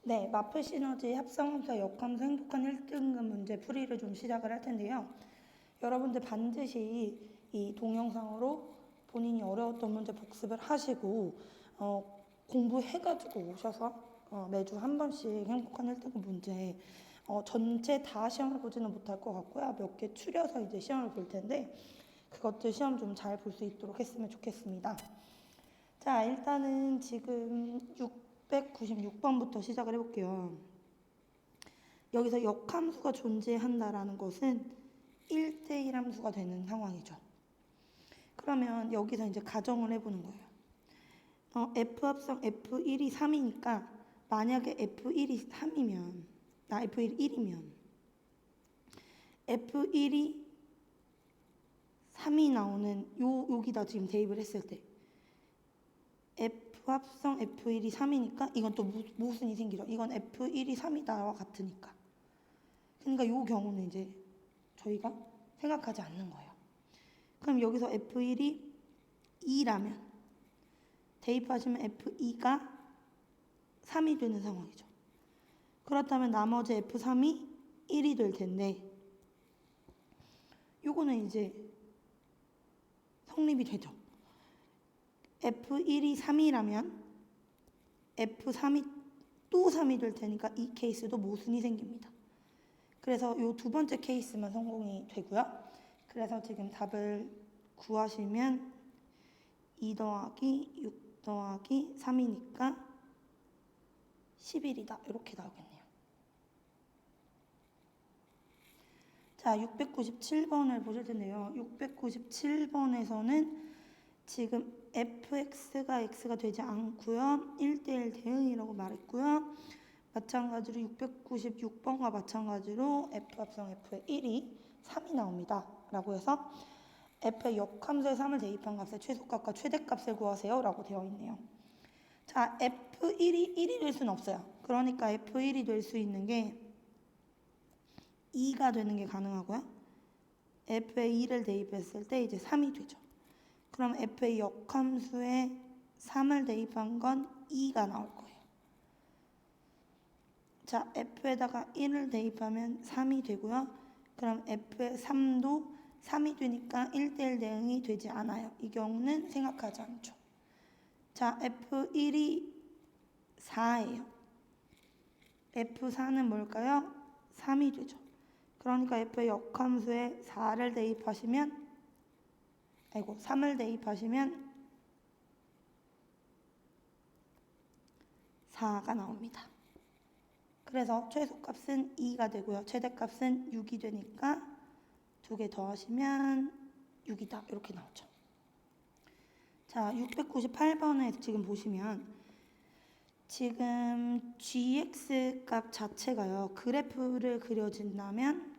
네, 마플 시너지 합성함수와 역함수 행복한 1등급 문제 풀이를 좀 시작을 할 텐데요. 여러분들 반드시 이 동영상으로 본인이 어려웠던 문제 복습을 하시고 공부해가지고 오셔서 매주 한 번씩 행복한 1등급 문제 전체 다 시험을 보지는 못할 것 같고요. 몇 개 추려서 이제 시험을 볼 텐데 그것들 시험 좀 잘 볼 수 있도록 했으면 좋겠습니다. 자, 일단은 지금 696번부터 시작을 해볼게요. 여기서 역함수가 존재한다라는 것은 1대1 함수가 되는 상황이죠. 그러면 여기서 이제 가정을 해보는 거예요. F 합성 F1이 3이니까 만약에 F1이 3이면 F1이 1이면 F1이 3이 나오는 여기다 지금 대입을 했을 때 F 합성 F1이 3이니까 이건 또 모순이 생기죠. 이건 F1이 3이다와 같으니까. 그러니까 이 경우는 이제 저희가 생각하지 않는 거예요. 그럼 여기서 F1이 2라면 대입하시면 F2가 3이 되는 상황이죠. 그렇다면 나머지 F3이 1이 될 텐데 요거는 이제 성립이 되죠. F1이 3이라면 F3이 또 3이 될 테니까 이 케이스도 모순이 생깁니다. 그래서 이 두 번째 케이스만 성공이 되고요. 그래서 지금 답을 구하시면 2 더하기 6 더하기 3이니까 11이다. 이렇게 나오겠네요. 자, 697번을 보실 텐데요. 697번에서는 지금 fx가 x가 되지 않고요. 1대1 대응이라고 말했고요. 마찬가지로 696번과 마찬가지로 f 합성 f의 1이 3이 나옵니다. 라고 해서 f의 역함수의 3을 대입한 값의 최소값과 최대값을 구하세요. 라고 되어 있네요. 자, f1이 1이 될 수는 없어요. 그러니까 f1이 될 수 있는 게 2가 되는 게 가능하고요. f의 2를 대입했을 때 이제 3이 되죠. 그럼 f의 역함수에 3을 대입한 건 2가 나올 거예요. 자, f에다가 1을 대입하면 3이 되고요. 그럼 f의 3도 3이 되니까 1대1 대응이 되지 않아요. 이 경우는 생각하지 않죠. 자, f1이 4예요. f4는 뭘까요? 3이 되죠. 그러니까 f의 역함수에 4를 대입하시면 3을 대입하시면 4가 나옵니다. 그래서 최소값은 2가 되고요. 최대값은 6이 되니까 2개 더하시면 6이다. 이렇게 나오죠. 자, 698번에 지금 보시면 지금 gx 값 자체가요. 그래프가 그려진다면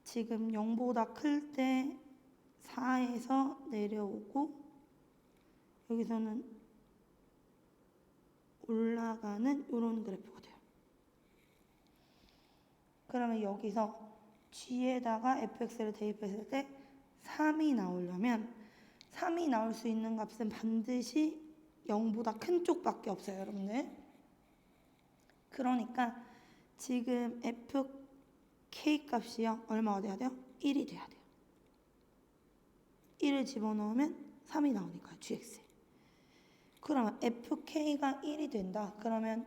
지금 0보다 클 때 4에서 내려오고 여기서는 올라가는 이런 그래프가 돼요. 그러면 여기서 g에다가 fx를 대입했을 때 3이 나오려면 3이 나올 수 있는 값은 반드시 0보다 큰 쪽밖에 없어요, 여러분들. 그러니까 지금 fk 값이요. 얼마가 돼야 돼요? 1이 돼야 돼요. 1을 집어넣으면 3이 나오니까요, gx에. 그러면 fk가 1이 된다. 그러면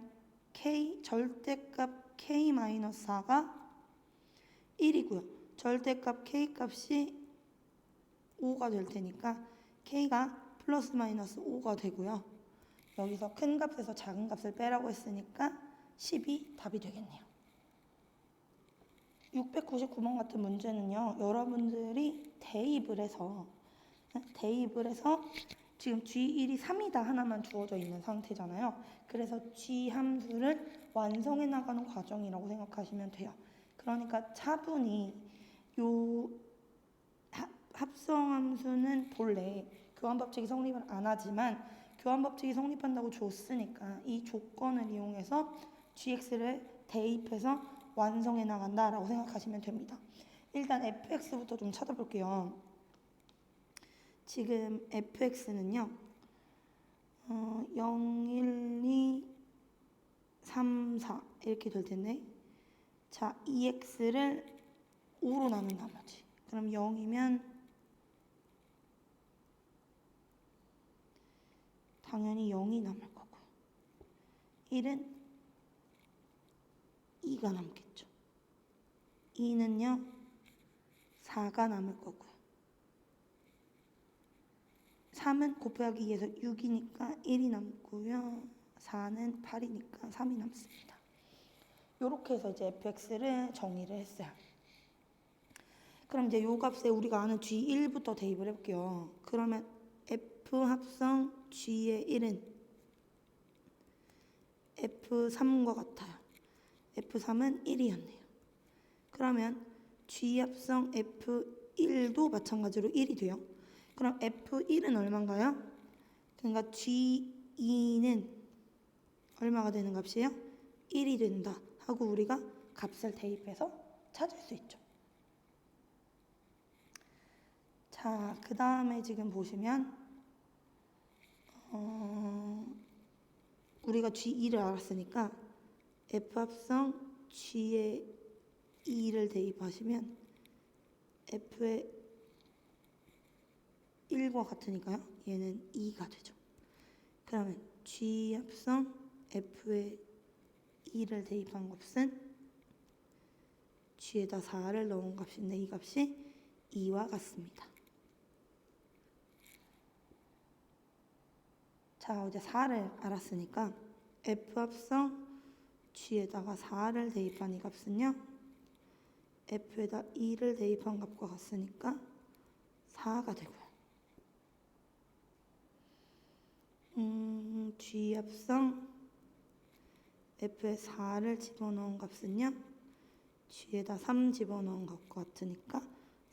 k 절대값 k-4가 1이고요. 절대값 k 값이 5가 될 테니까 k가 플러스 마이너스 5가 되고요. 여기서 큰 값에서 작은 값을 빼라고 했으니까 10이 답이 되겠네요. 699번 같은 문제는요. 여러분들이 대입을 해서 지금 g1이 3이다 하나만 주어져 있는 상태잖아요. 그래서 g 함수를 완성해 나가는 과정이라고 생각하시면 돼요. 그러니까 차분히 요 합성함수는 본래 교환법칙이 성립을 안 하지만 교환법칙이 성립한다고 줬으니까 이 조건을 이용해서 gx를 대입해서 완성해 나간다라고 생각하시면 됩니다. 일단 fx부터 좀 찾아볼게요. 지금 fx는요. 0, 1, 2, 3, 4 이렇게 될 텐데 자, 2x를 5로 나눈 나머지 그럼 0이면 당연히 0이 남을 거고요. 1은 2가 남겠죠. 2는요 4가 남을 거고요. 3은 곱하기 2에서 6이니까 1이 남고요. 4는 8이니까 3이 남습니다. 이렇게 해서 이제 fx를 정의를 했어요. 그럼 이제 요 값에 우리가 아는 g1부터 대입을 해볼게요. 그러면 f 합성 g의 1은 f3과 같아요. f3은 1이었네요. 그러면 g 합성 f1도 마찬가지로 1이 돼요. 그럼 f1은 얼마인가요? 그러니까 g2는 얼마가 되는 값이에요? 1이 된다 하고 우리가 값을 대입해서 찾을 수 있죠. 자, 그 다음에 지금 보시면 우리가 G2를 알았으니까 F 합성 G에 2를 대입하시면 F의 1과 같으니까요. 얘는 2가 되죠. 그러면 G 합성 F의 2를 대입한 값은 G에다 4를 넣은 값인데 이 값이 2와 같습니다. 자, 이제 4를 알았으니까 F 합성 G에다가 4를 대입한 이 값은요. F에다 2를 대입한 값과 같으니까 4가 되고요. G 합성 F에 4를 집어넣은 값은요. G에다 3 집어넣은 것과 같으니까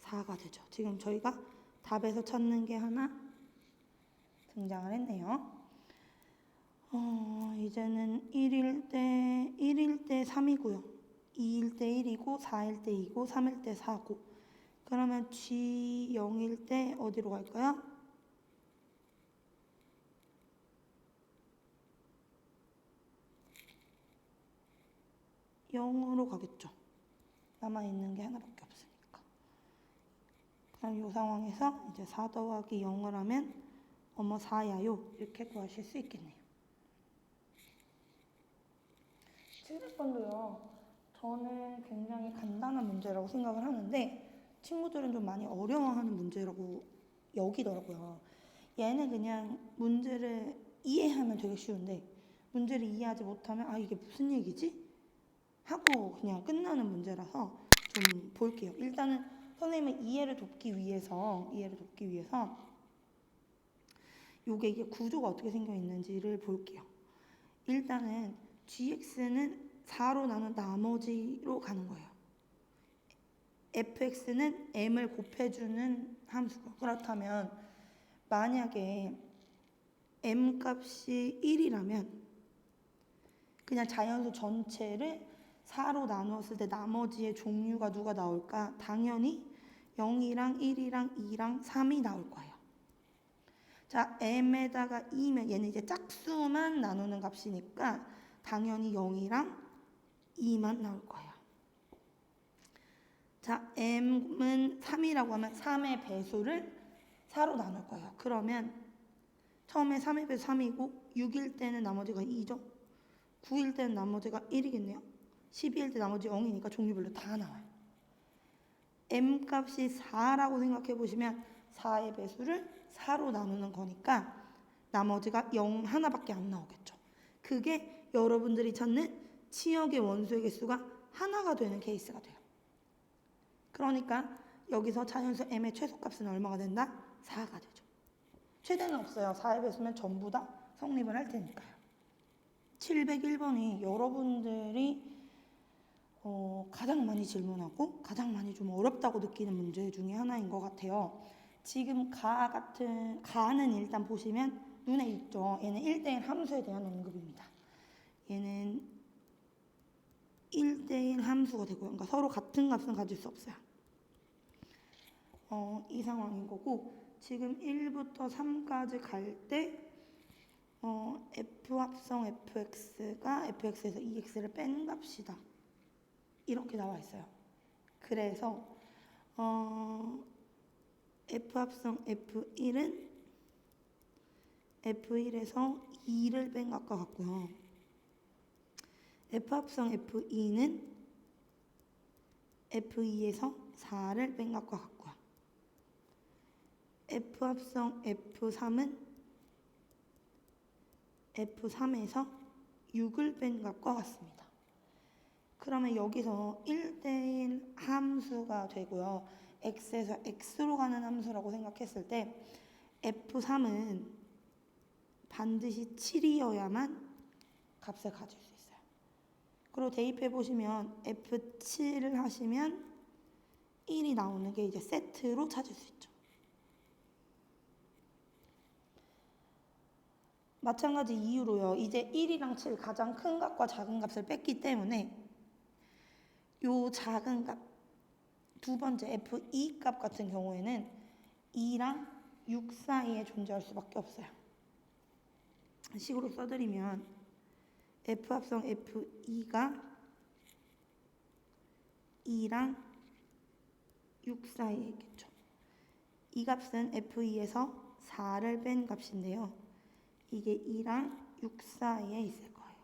4가 되죠. 지금 저희가 답에서 찾는 게 하나 등장을 했네요. 이제는 1일 때 3이고요. 2일 때 1이고 4일 때 2고 3일 때 4고 그러면 G 0일 때 어디로 갈까요? (0으로) 가겠죠. 남아있는 게 하나밖에 없으니까. 그럼 이 상황에서 이제 4 더하기 0을 하면 어머 4야요 이렇게 구하실 수 있겠네요. 700번도요. 저는 굉장히 간단한 문제라고 생각을 하는데 친구들은 좀 많이 어려워하는 문제라고 여기더라고요. 얘는 그냥 문제를 이해하면 되게 쉬운데 문제를 이해하지 못하면 아 이게 무슨 얘기지? 하고 그냥 끝나는 문제라서 좀 볼게요. 일단은 선생님은 이해를 돕기 위해서 이게 구조가 어떻게 생겨 있는지를 볼게요. 일단은 gx는 4로 나눈 나머지로 가는 거예요. fx는 m을 곱해주는 함수고 그렇다면 만약에 m 값이 1이라면 그냥 자연수 전체를 4로 나누었을 때 나머지의 종류가 누가 나올까? 당연히 0이랑 1이랑 2랑 3이 나올 거예요. 자, m에다가 2면 얘는 이제 짝수만 나누는 값이니까 당연히 0이랑 2만 나올 거예요. 자, m은 3이라고 하면 3의 배수를 4로 나눌 거예요. 그러면 처음에 3의 배수 3이고 6일 때는 나머지가 2죠. 9일 때는 나머지가 1이겠네요. 12일 때 나머지 0이니까 종류별로 다 나와요. m 값이 4라고 생각해 보시면 4의 배수를 4로 나누는 거니까 나머지가 0 하나밖에 안 나오겠죠. 그게 여러분들이 찾는 치역의 원소의 개수가 하나가 되는 케이스가 돼요. 그러니까 여기서 자연수 m의 최소값은 얼마가 된다? 4가 되죠. 최대는 없어요. 4의 배수면 전부 다 성립을 할 테니까요. 701번이 여러분들이 가장 많이 질문하고 가장 많이 좀 어렵다고 느끼는 문제 중에 하나인 것 같아요. 지금 가는 일단 보시면 눈에 있죠. 얘는 1대1 함수에 대한 언급입니다. 얘는 1대1 함수가 되고요. 그러니까 서로 같은 값은 가질 수 없어요. 이 상황인 거고 지금 1부터 3까지 갈 때 f 합성 fx가 fx에서 2x를 뺀 값이다. 이렇게 나와 있어요. 그래서 f 합성 f1은 f1에서 2를 뺀 값과 같고요. f 합성 f2는 f2에서 4를 뺀 값과 같고요. f 합성 f3은 f3에서 6을 뺀 값과 같습니다. 그러면 여기서 1대1 함수가 되고요. x에서 x로 가는 함수라고 생각했을 때 f3은 반드시 7이어야만 값을 가질 수 있어요. 그리고 대입해 보시면 f7을 하시면 1이 나오는 게 이제 세트로 찾을 수 있죠. 마찬가지 이유로요. 이제 1이랑 7 가장 큰 값과 작은 값을 뺐기 때문에 요 작은 값, 두 번째 f2 값 같은 경우에는 2랑 6 사이에 존재할 수밖에 없어요. 식으로 써드리면 f 합성 f2가 2랑 6 사이에 있겠죠. 이 값은 f2에서 4를 뺀 값인데요. 이게 2랑 6 사이에 있을 거예요.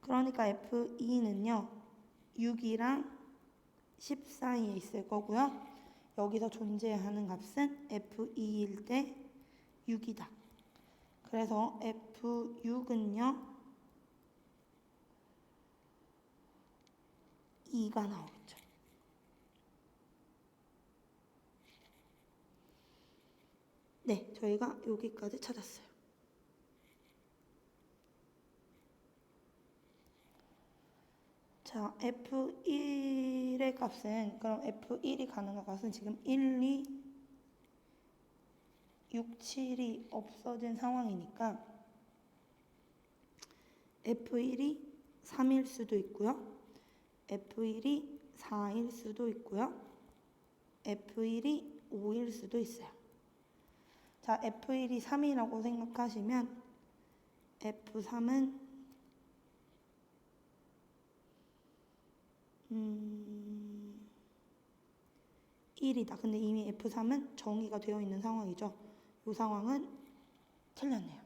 그러니까 f2는요. 6이랑 10 사이에 있을 거고요. 여기서 존재하는 값은 f2일 때 6이다. 그래서 f6은요. 2가 나오겠죠. 네, 저희가 여기까지 찾았어요. 자, f1의 값은, 그럼 f1이 가능한 값은 지금 1, 2, 6, 7이 없어진 상황이니까 f1이 3일 수도 있고요. f1이 4일 수도 있고요. f1이 5일 수도 있어요. 자, f1이 3이라고 생각하시면 f3은 1이다. 근데 이미 f3은 정의가 되어 있는 상황이죠. 이 상황은 틀렸네요.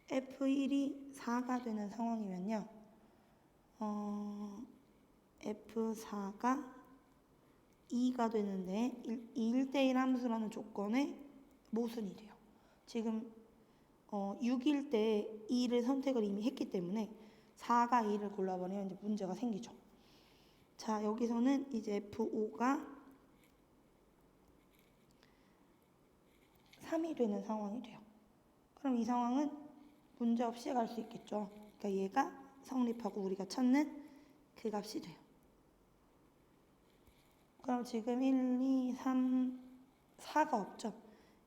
f1이 4가 되는 상황이면요. f4가 2가 되는데 1대1 함수라는 조건에 모순이 돼요. 지금 6일 때 2를 선택을 이미 했기 때문에 4가 2를 골라버리면 이제 문제가 생기죠. 자, 여기서는 이제 F5가 3이 되는 상황이 돼요. 그럼 이 상황은 문제없이 갈 수 있겠죠. 그러니까 얘가 성립하고 우리가 찾는 그 값이 돼요. 그럼 지금 1, 2, 3, 4가 없죠.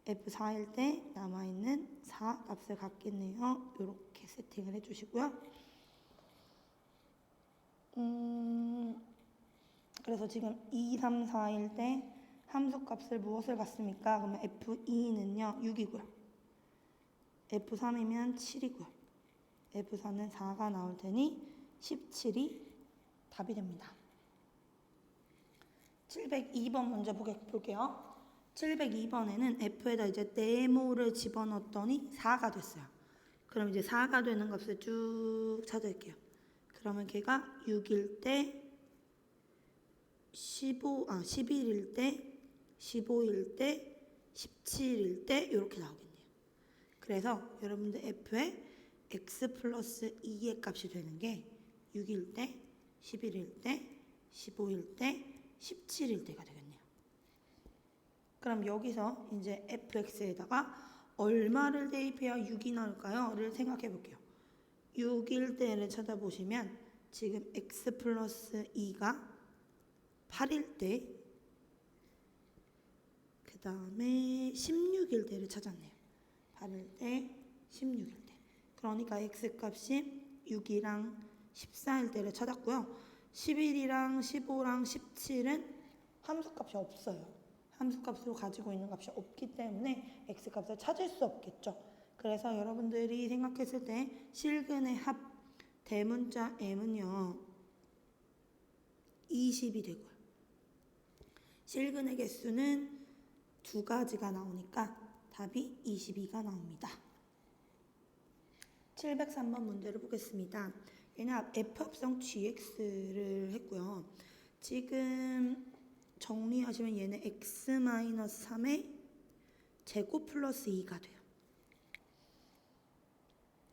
F4일 때 남아있는 4 값을 갖겠네요. 이렇게 세팅을 해주시고요. 그래서 지금 2, 3, 4일 때 함수 값을 무엇을 갖습니까? 그러면 F2는요 6이고요. F3이면 7이고요. F4는 4가 나올 테니 17이 답이 됩니다. 702번 문제 볼게요. 702번에는 F에다 이제 네모를 집어넣었더니 4가 됐어요. 그럼 이제 4가 되는 값을 쭉 찾을게요. 그러면 걔가 6일 때, 11일 때, 15일 때, 17일 때 이렇게 나오겠네요. 그래서 여러분들 F에 x 플러스 2의 값이 되는 게 6일 때, 11일 때, 15일 때, 17일 때가 되겠네요. 그럼 여기서 이제 fx에다가 얼마를 대입해야 6이 나올까요? 를 생각해 볼게요. 6일 때를 찾아보시면 지금 x 플러스 2가 8일 때, 그 다음에 16일 때를 찾았네요. 8일 때, 16일 때. 그러니까 x 값이 6이랑 14일 때를 찾았고요. 11이랑 15랑 17은 함수값이 없어요. 함수값으로 가지고 있는 값이 없기 때문에 x값을 찾을 수 없겠죠. 그래서 여러분들이 생각했을 때 실근의 합 대문자 m은요 20이 되고요. 실근의 개수는 두 가지가 나오니까 답이 22가 나옵니다. 703번 문제를 보겠습니다. 얘는 F합성 GX를 했고요. 지금 정리하시면 얘는 X-3의 제곱 플러스 2가 돼요.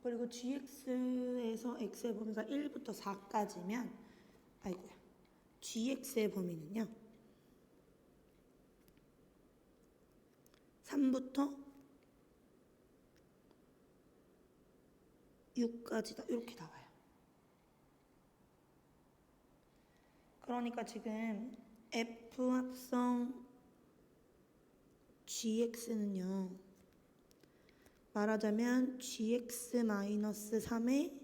그리고 GX에서 X의 범위가 1부터 4까지면 아이고야. GX의 범위는요. 3부터 6까지다. 이렇게 나와요. 그러니까 지금 F 합성 GX는요. 말하자면 GX-3의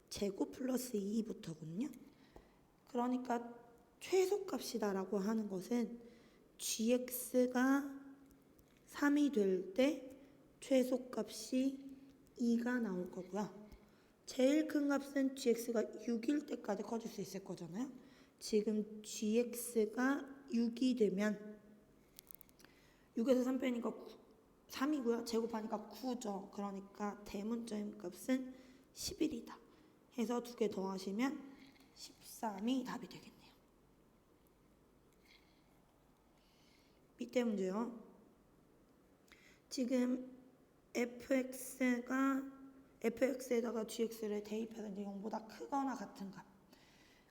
제곱 플러스 2부터거든요. 그러니까 최소값이다라고 하는 것은 GX가 3이 될 때 최소값이 2가 나올 거고요. 제일 큰 값은 GX가 6일 때까지 커질 수 있을 거잖아요. 지금 GX가 6이 되면 6에서 3 빼니까 3이고요. 제곱하니까 9죠. 그러니까 대문자의 값은 11이다. 해서 두 개 더하시면 13이 답이 되겠네요. 밑에 문제요. 지금 fx에다가 gx를 대입해서 이제 0보다 크거나 같은 값.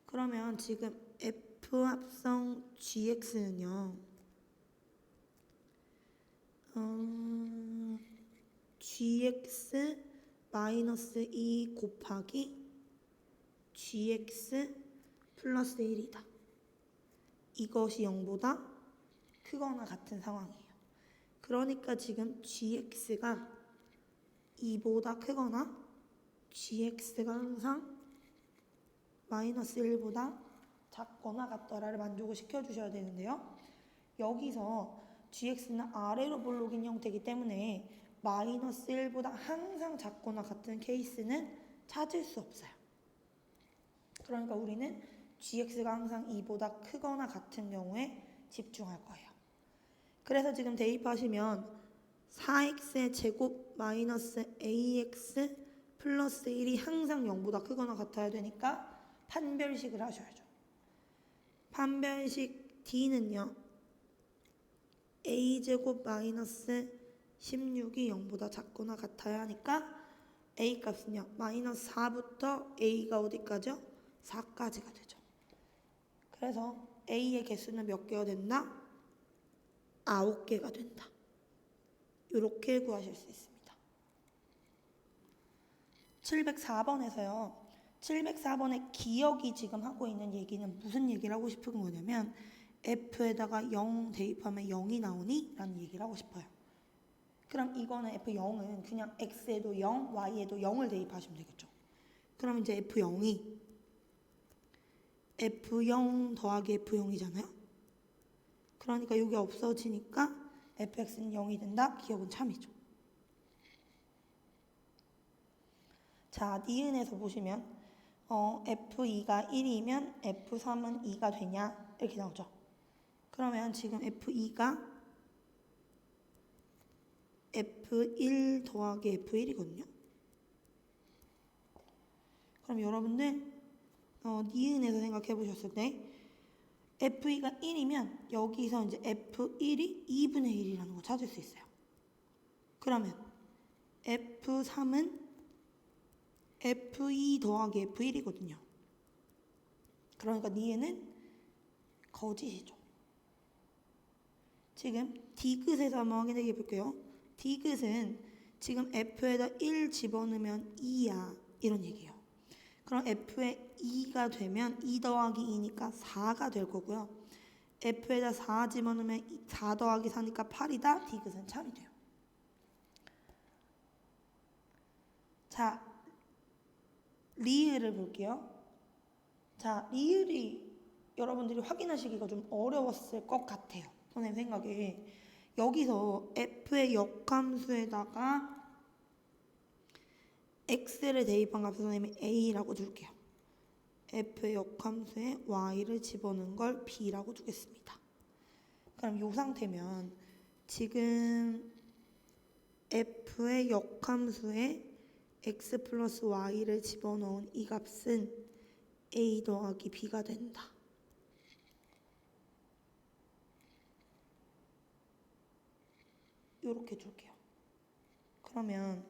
그러면 지금 f 합성 gx는요. gx 마이너스 2 곱하기 gx 플러스 1이다. 이것이 0보다 크거나 같은 상황이에요. 그러니까 지금 gx가 2보다 크거나 gx가 항상 마이너스 1보다 작거나 같더라를 만족을 시켜주셔야 되는데요. 여기서 gx는 아래로 볼록인 형태이기 때문에 마이너스 1보다 항상 작거나 같은 케이스는 찾을 수 없어요. 그러니까 우리는 gx가 항상 2보다 크거나 같은 경우에 집중할 거예요. 그래서 지금 대입하시면 4x의 제곱 마이너스 ax 플러스 1이 항상 0보다 크거나 같아야 되니까 판별식을 하셔야죠. 판별식 d는요. a제곱 마이너스 16이 0보다 작거나 같아야 하니까 a 값은요. 마이너스 4부터 a가 어디까지요? 4까지가 되죠. 그래서 a의 개수는 몇 개가 된다? 9개가 된다. 이렇게 구하실 수 있습니다. 704번에서요. 704번의 기억이 지금 하고 있는 얘기는 무슨 얘기를 하고 싶은 거냐면 f에다가 0 대입하면 0이 나오니? 라는 얘기를 하고 싶어요. 그럼 이거는 f0은 그냥 x에도 0, y에도 0을 대입하시면 되겠죠. 그럼 이제 f0이 f0 더하기 f0이잖아요. 그러니까 이게 없어지니까 fx는 0이 된다. 기억은 참이죠. 자, 니은에서 보시면 f2가 1이면 f3은 2가 되냐? 이렇게 나오죠. 그러면 지금 f2가 f1 더하기 f1이거든요. 그럼 여러분들 니은에서 생각해 보셨을 때 f2가 1이면 여기서 이제 f1이 2분의 1이라는 거 찾을 수 있어요. 그러면 f3은 f2 더하기 f1이거든요. 그러니까 니은은 거짓이죠. 지금 디귿에서 한번 확인해 볼게요. 디귿은 지금 f에다 1 집어넣으면 2야 이런 얘기예요. 그럼 f에 2가 되면 2 더하기 2니까 4가 될 거고요. f에다 4 집어넣으면 4 더하기 4니까 8이다. 디귿은 참이 돼요. 자, 리을을 볼게요. 자, 리을이 여러분들이 확인하시기가 좀 어려웠을 것 같아요. 선생님 생각에. 여기서 f의 역함수에다가 x를 대입한 값을 선생님이 a라고 줄게요. f의 역함수에 y를 집어넣은 걸 b라고 두겠습니다. 그럼 이 상태면 지금 f의 역함수에 x 플러스 y를 집어넣은 이 값은 a 더하기 b가 된다. 이렇게 줄게요. 그러면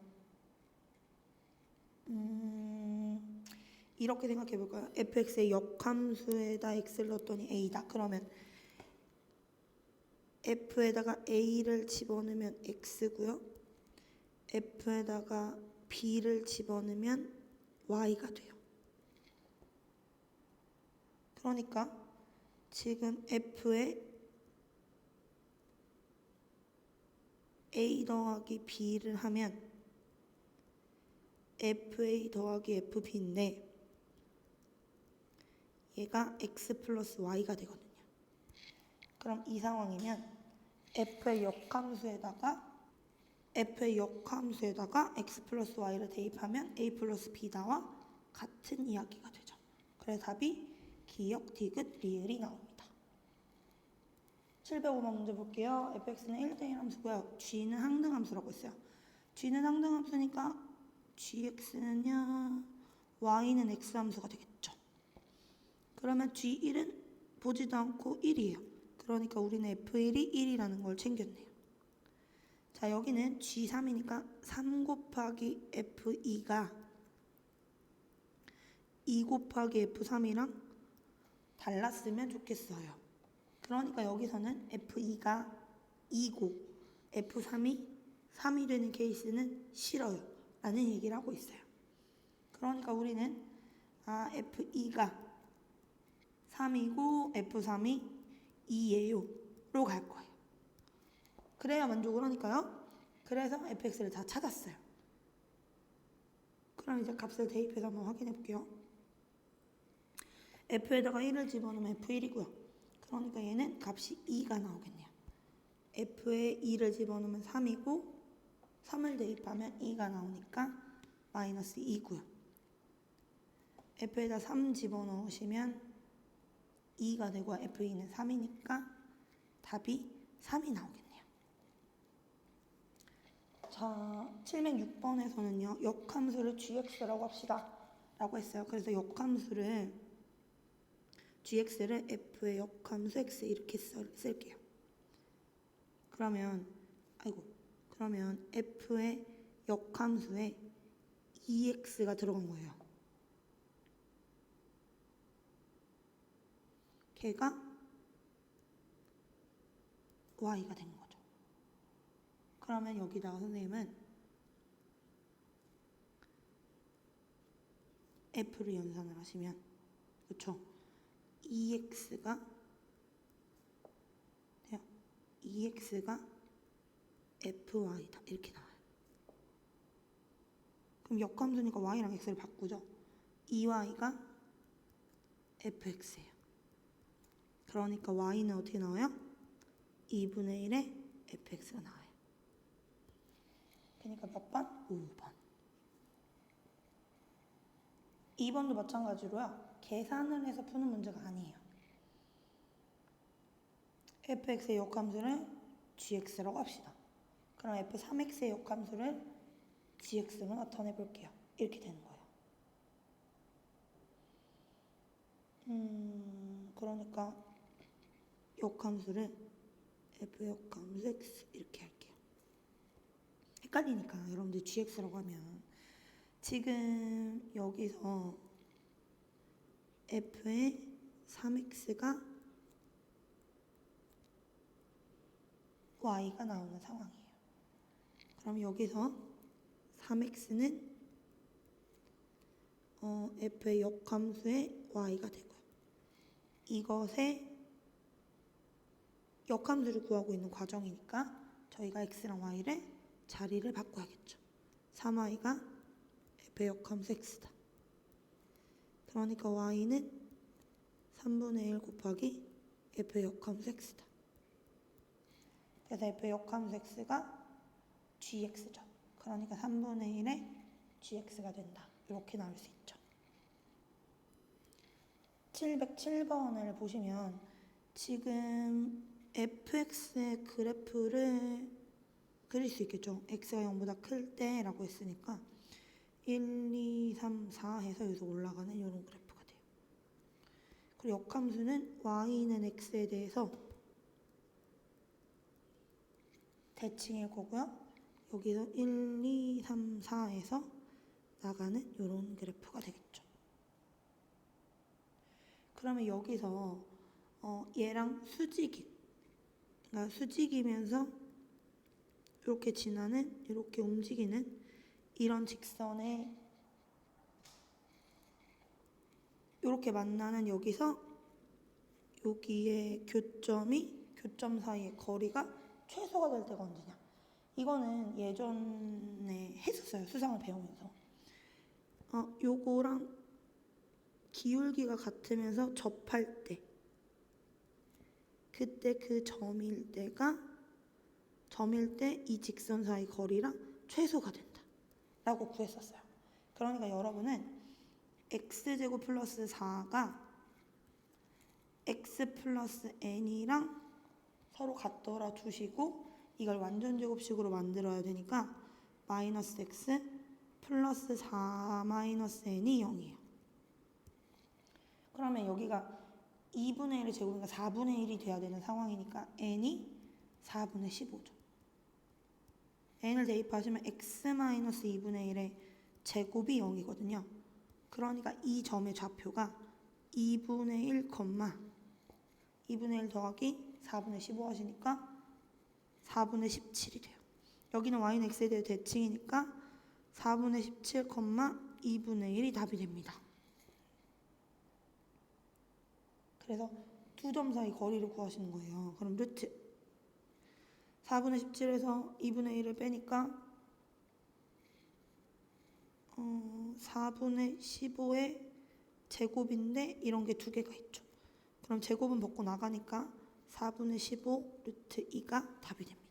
이렇게 생각해 볼까요? fx의 역함수에다 x를 넣었더니 a다. 그러면 f에다가 a를 집어넣으면 x고요. f에다가 b를 집어넣으면 y가 돼요. 그러니까 지금 f에 a 더하기 b를 하면 fa 더하기 fb인데 얘가 x 플러스 y가 되거든요. 그럼 이 상황이면 f의 역함수에다가 x 플러스 y를 대입하면 a 플러스 b다와 같은 이야기가 되죠. 그래서 답이 기역, 디귿, 리을이 나옵니다. 705번 문제 볼게요. fx는 1대1 함수고요. g는 항등함수라고 했어요. g는 항등함수니까 gx는요, y는 x함수가 되겠죠. 그러면 g1은 보지도 않고 1이에요. 그러니까 우리는 f1이 1이라는 걸 챙겼네요. 자, 여기는 g3이니까 3 곱하기 f2가 2 곱하기 f3이랑 달랐으면 좋겠어요. 그러니까 여기서는 f2가 2고 f3이 3이 되는 케이스는 싫어요 라는 얘기를 하고 있어요. 그러니까 우리는 f2가 3이고 f3이 2예요 로 갈 거예요. 그래야 만족을 하니까요. 그래서 fx를 다 찾았어요. 그럼 이제 값을 대입해서 한번 확인해 볼게요. f에다가 1을 집어넣으면 f1이고요. 그러니까 얘는 값이 2가 나오겠네요. f에 2를 집어넣으면 3이고 3을 대입하면 2가 나오니까 마이너스 2고요. f에다 3 집어넣으시면 2가 되고 f2는 3이니까 답이 3이 나오겠네요. 자, 706번에서는요. 역함수를 gx라고 합시다. 라고 했어요. 그래서 역함수를 gx를 f의 역함수 x 이렇게 쓸게요. 그러면 f의 역함수에 2x가 들어간 거예요. 걔가 y가 된 거죠. 그러면 여기다가 선생님은 f를 연산을 하시면, 그렇죠? 2x가 fy다 이렇게 나와요. 그럼 역함수니까 y랑 x를 바꾸죠. 2y가 fx예요. 그러니까 y는 어떻게 나와요? 2분의 1의 fx가 나와요. 그러니까 몇 번? 5번. 2번도 마찬가지로요. 계산을 해서 푸는 문제가 아니에요. fx의 역함수를 gx라고 합시다. 그럼 f3x의 역함수를 gx로 나타내 볼게요. 이렇게 되는 거예요. 그러니까 역함수를 f 역함수 x 이렇게 할게요. 헷갈리니까 여러분들 gx라고 하면 지금 여기서 f의 3x가 y가 나오는 상황이에요. 그럼 여기서 3x는 f의 역함수의 y가 되고요. 이것의 역함수를 구하고 있는 과정이니까 저희가 x랑 y를 자리를 바꿔야겠죠. 3y가 f의 역함수 x다. 그러니까 y는 3분의 1 곱하기 f의 역함수 x다. 그래서 f의 역함수 x가 gx죠. 그러니까 3분의 1의 gx가 된다. 이렇게 나올 수 있죠. 707번을 보시면 지금 fx의 그래프를 그릴 수 있겠죠. x가 0보다 클 때라고 했으니까 1, 2, 3, 4 해서 여기서 올라가는 이런 그래프가 돼요. 그리고 역함수는 y는 x에 대해서 대칭일 거고요. 여기서 1, 2, 3, 4에서 나가는 이런 그래프가 되겠죠. 그러면 여기서 얘랑 수직이, 그러니까 수직이면서 이렇게 지나는, 이렇게 움직이는 이런 직선에 이렇게 만나는 여기서 여기에 교점 사이의 거리가 최소가 될 때가 언제냐. 이거는 예전에 했었어요. 수상을 배우면서. 요거랑 기울기가 같으면서 접할 때 그때 그 점일 때 이 직선 사이 거리랑 최소가 된다 라고 구했었어요. 그러니까 여러분은 x제곱 플러스 4가 x 플러스 n이랑 서로 같더라 두시고 이걸 완전제곱식으로 만들어야 되니까 마이너스 x 플러스 4 마이너스 n이 0이에요. 그러면 여기가 2분의 1의 제곱이니까 4분의 1이 돼야 되는 상황이니까 n이 4분의 15죠. n을 대입하시면 x-2분의 1의 제곱이 0이거든요. 그러니까 이 점의 좌표가 2분의 1, 2분의 1 더하기 4분의 15 하시니까 4분의 17이 돼요. 여기는 y는 x에 대해 대칭이니까 4분의 17, 2분의 1이 답이 됩니다. 그래서 두 점 사이 거리를 구하시는 거예요. 그럼 루트 4분의 17에서 2분의 1을 빼니까 4분의 15의 제곱인데 이런 게 두 개가 있죠. 그럼 제곱은 벗고 나가니까 4분의 15 루트 2가 답이 됩니다.